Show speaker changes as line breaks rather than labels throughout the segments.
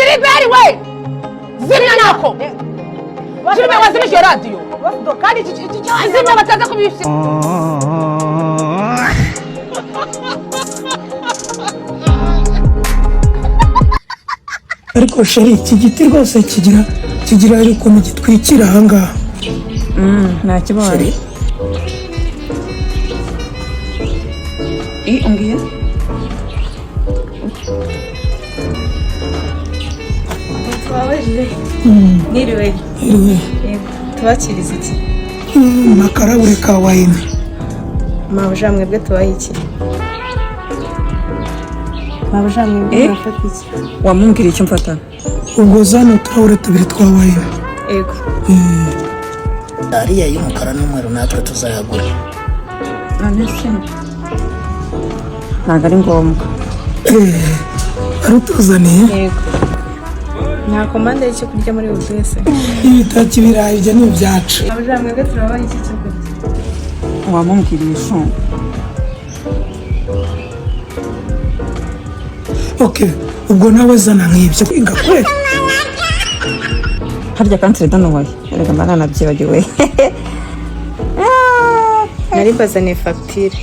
Gilbert we zimya nako Gilbert wazimije radio kandi zimya bataza kubishya
ariko sheri iki giti rwose kigira ariko mugitwikira ahangaha
nta kibazo umbwiye
twabaje niriwe tubakiriza iki
makarabure ka wayine
mabuja mwebwe tubaye iki mabuja mwebwe mufata iki
wamubwira icyo mfata
ubwo zano uturawure tubiri twa wayine
ego
ariya y'umukara n'umweru natwe tuzayagura
ntabwo ari ngombwa
arutuzaniye
yego nta komande y'icyo kurya muri buri wese
ibitaki birayi ibyo ni ibyacu
mabuja mwebwe turabaye iki cyo kurya
wamubwiriye ishunga
okay ubwo nawe zana nk'ibyo kwiga kwe
harya kanseri danuwaye erega mba nabyibagiwe
nari bazaniye fagitire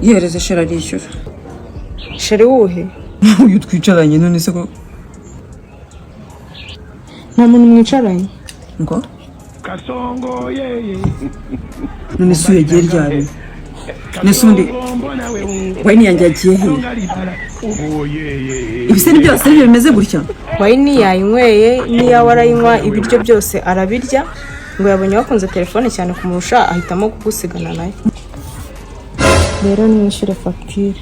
yihereze sheri arishyura
sheri wuhe
uyu twicaranye none se ko
nta muntu mwicaranye
ngo none se uyagiye ryari nese undi wayini yanjye yagiye he ibise ni byose bimeze gutya
wayini yayinyweye niya warayinywa ibiryo byose arabirya ngo yabonye wakunze telefone cyane kumurusha ahitamo kugusigana nayo rero nimwishyure fagitire